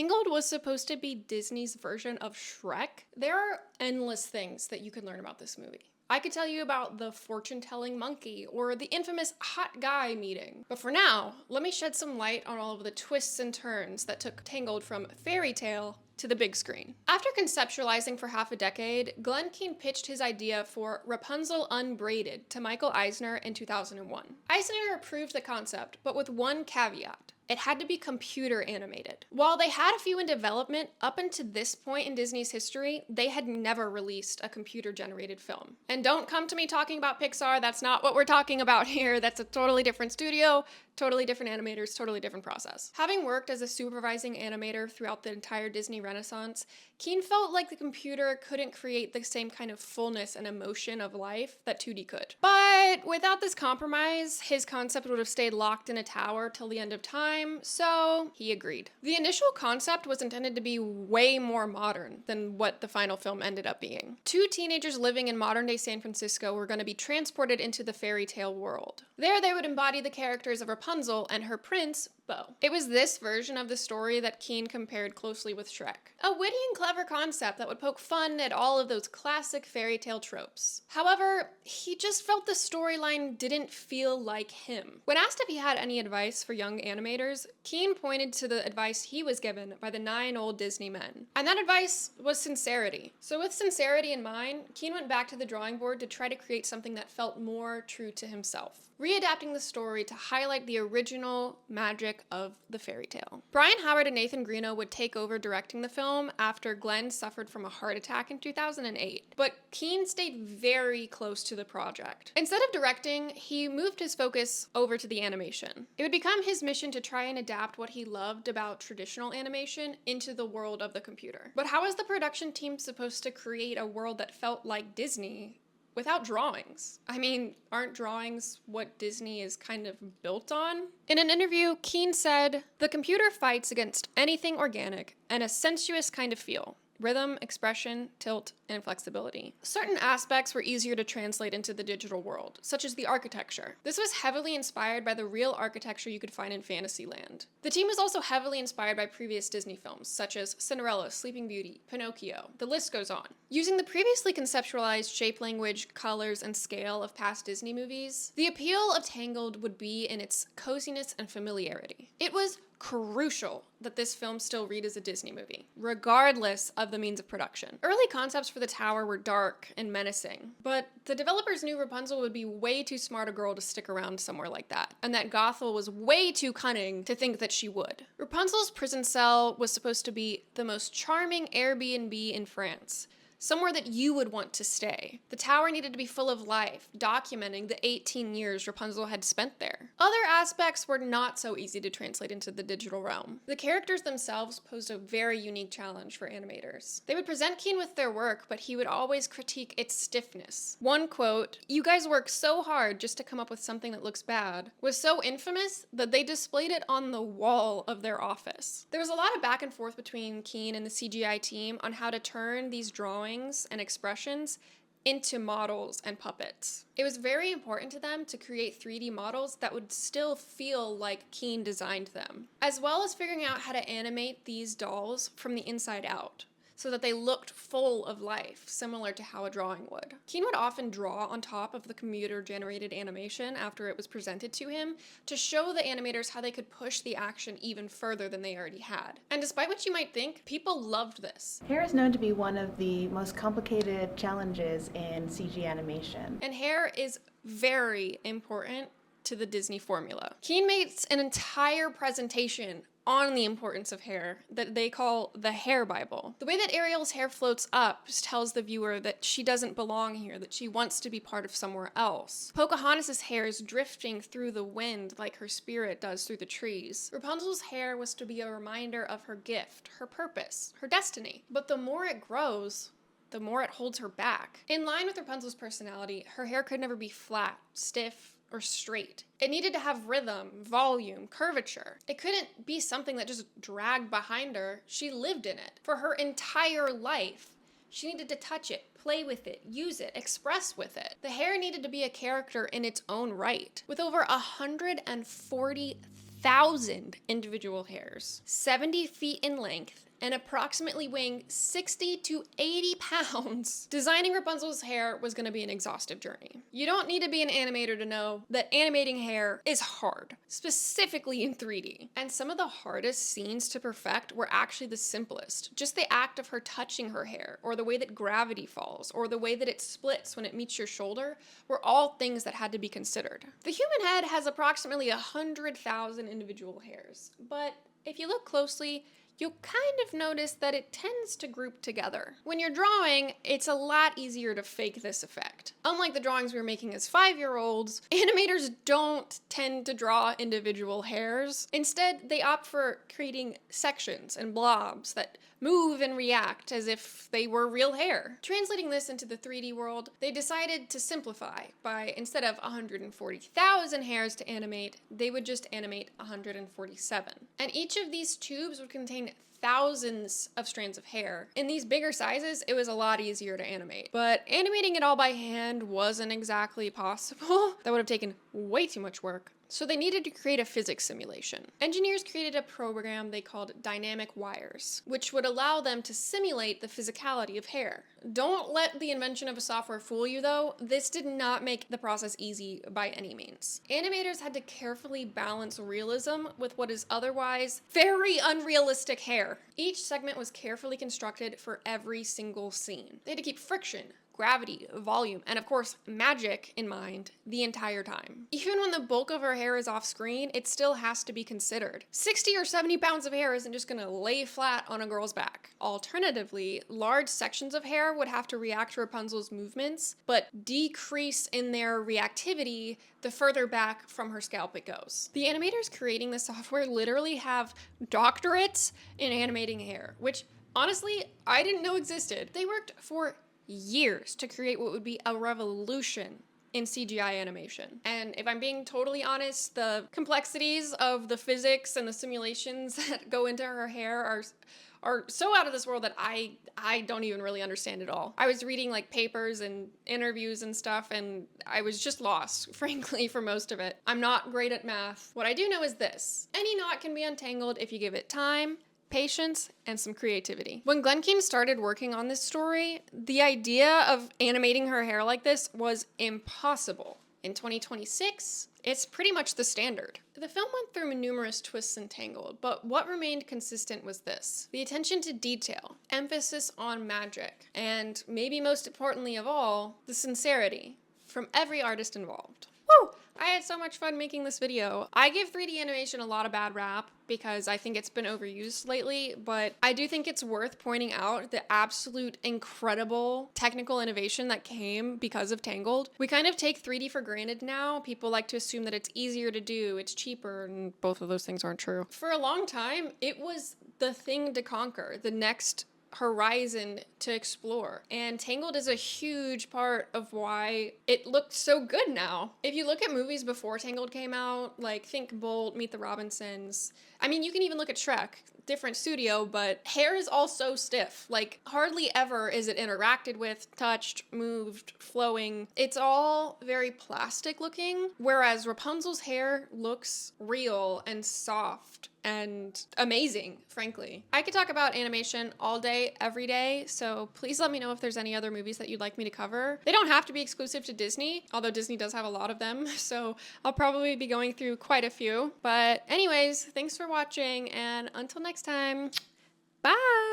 Tangled was supposed to be Disney's version of Shrek. There are endless things that you can learn about this movie. I could tell you about the fortune-telling monkey or the infamous hot guy meeting. But for now, let me shed some light on all of the twists and turns that took Tangled from fairy tale to the big screen. After conceptualizing for half a decade, Glenn Keane pitched his idea for Rapunzel Unbraided to Michael Eisner in 2001. Eisner approved the concept, but with one caveat. It had to be computer animated. While they had a few in development, up until this point in Disney's history, they had never released a computer-generated film. And don't come to me talking about Pixar, that's not what we're talking about here. That's a totally different studio, totally different animators, totally different process. Having worked as a supervising animator throughout the entire Disney Renaissance, Keane felt like the computer couldn't create the same kind of fullness and emotion of life that 2D could. But without this compromise, his concept would have stayed locked in a tower till the end of time, so he agreed. The initial concept was intended to be way more modern than what the final film ended up being. Two teenagers living in modern-day San Francisco were going to be transported into the fairy tale world. There they would embody the characters of Rapunzel and her prince, Beau. It was this version of the story that Keane compared closely with Shrek. A witty and clever concept that would poke fun at all of those classic fairy tale tropes. However, he just felt the storyline didn't feel like him. When asked if he had any advice for young animators, Keane pointed to the advice he was given by the 9 old Disney men. And that advice was sincerity. So with sincerity in mind, Keane went back to the drawing board to try to create something that felt more true to himself, readapting the story to highlight the original magic of the fairy tale. Brian Howard and Nathan Greeno would take over directing the film after Glenn suffered from a heart attack in 2008, but Keane stayed very close to the project. Instead of directing, he moved his focus over to the animation. It would become his mission to try and adapt what he loved about traditional animation into the world of the computer. But how is the production team supposed to create a world that felt like Disney without drawings? I mean, aren't drawings what Disney is kind of built on? In an interview, Keane said, "The computer fights against anything organic and a sensuous kind of feel. Rhythm, expression, tilt, and flexibility. Certain aspects were easier to translate into the digital world, such as the architecture. This was heavily inspired by the real architecture you could find in Fantasyland. The team was also heavily inspired by previous Disney films, such as Cinderella, Sleeping Beauty, Pinocchio. The list goes on. Using the previously conceptualized shape language, colors, and scale of past Disney movies, the appeal of Tangled would be in its coziness and familiarity. It was crucial that this film still read as a Disney movie, regardless of the means of production. Early concepts for the tower were dark and menacing, but the developers knew Rapunzel would be way too smart a girl to stick around somewhere like that, and that Gothel was way too cunning to think that she would. Rapunzel's prison cell was supposed to be the most charming Airbnb in France, somewhere that you would want to stay. The tower needed to be full of life, documenting the 18 years Rapunzel had spent there. Other aspects were not so easy to translate into the digital realm. The characters themselves posed a very unique challenge for animators. They would present Keane with their work, but he would always critique its stiffness. One quote, "You guys work so hard just to come up with something that looks bad," was so infamous that they displayed it on the wall of their office. There was a lot of back and forth between Keane and the CGI team on how to turn these drawings and expressions into models and puppets. It was very important to them to create 3D models that would still feel like Keane designed them, as well as figuring out how to animate these dolls from the inside out, so that they looked full of life, similar to how a drawing would. Keane would often draw on top of the computer-generated animation after it was presented to him to show the animators how they could push the action even further than they already had. And despite what you might think, people loved this. Hair is known to be one of the most complicated challenges in CG animation. And hair is very important to the Disney formula. Keane makes an entire presentation on the importance of hair that they call the hair Bible. The way that Ariel's hair floats up just tells the viewer that she doesn't belong here, that she wants to be part of somewhere else. Pocahontas' hair is drifting through the wind like her spirit does through the trees. Rapunzel's hair was to be a reminder of her gift, her purpose, her destiny. But the more it grows, the more it holds her back. In line with Rapunzel's personality, her hair could never be flat, stiff, or straight. It needed to have rhythm, volume, curvature. It couldn't be something that just dragged behind her. She lived in it. For her entire life, she needed to touch it, play with it, use it, express with it. The hair needed to be a character in its own right. With over 140 1,000 individual hairs, 70 feet in length, and approximately weighing 60 to 80 pounds. Designing Rapunzel's hair was going to be an exhaustive journey. You don't need to be an animator to know that animating hair is hard, specifically in 3D. And some of the hardest scenes to perfect were actually the simplest. Just the act of her touching her hair, or the way that gravity falls, or the way that it splits when it meets your shoulder, were all things that had to be considered. The human head has approximately 100,000 individual hairs, but if you look closely, you'll kind of notice that it tends to group together. When you're drawing, it's a lot easier to fake this effect. Unlike the drawings we were making as 5-year-olds, animators don't tend to draw individual hairs. Instead, they opt for creating sections and blobs that move and react as if they were real hair. Translating this into the 3D world, they decided to simplify by, instead of 140,000 hairs to animate, they would just animate 147. And each of these tubes would contain thousands of strands of hair. In these bigger sizes, it was a lot easier to animate. But animating it all by hand wasn't exactly possible. That would have taken way too much work. So they needed to create a physics simulation. Engineers created a program they called dynamic wires, which would allow them to simulate the physicality of hair. Don't let the invention of a software fool you though. This did not make the process easy by any means. Animators had to carefully balance realism with what is otherwise very unrealistic hair. Each segment was carefully constructed for every single scene. They had to keep friction, gravity, volume, and of course, magic in mind the entire time. Even when the bulk of her hair is off screen, it still has to be considered. 60 or 70 pounds of hair isn't just gonna lay flat on a girl's back. Alternatively, large sections of hair would have to react to Rapunzel's movements, but decrease in their reactivity the further back from her scalp it goes. The animators creating the software literally have doctorates in animating hair, which honestly, I didn't know existed. They worked for years to create what would be a revolution in CGI animation. And if I'm being totally honest, the complexities of the physics and the simulations that go into her hair are so out of this world that I don't even really understand it all. I was reading like papers and interviews and stuff, and I was just lost, frankly, for most of it. I'm not great at math. What I do know is this: any knot can be untangled if you give it time, patience, and some creativity. When Glenkin started working on this story, the idea of animating her hair like this was impossible. In 2026, it's pretty much the standard. The film went through numerous twists and Tangled, but what remained consistent was this: the attention to detail, emphasis on magic, and maybe most importantly of all, the sincerity from every artist involved. Woo! I had so much fun making this video. I give 3D animation a lot of bad rap because I think it's been overused lately, but I do think it's worth pointing out the absolute incredible technical innovation that came because of Tangled. We kind of take 3D for granted now. People like to assume that it's easier to do, it's cheaper, and both of those things aren't true. For a long time, it was the thing to conquer, the next horizon to explore. And Tangled is a huge part of why it looked so good now. If you look at movies before Tangled came out, like think Bolt, Meet the Robinsons, I mean, you can even look at Shrek, different studio, but hair is all so stiff. Like, hardly ever is it interacted with, touched, moved, flowing. It's all very plastic looking, whereas Rapunzel's hair looks real and soft and amazing, frankly. I could talk about animation all day, every day, so please let me know if there's any other movies that you'd like me to cover. They don't have to be exclusive to Disney, although Disney does have a lot of them, so I'll probably be going through quite a few. But anyways, thanks for watching, and until next time, bye!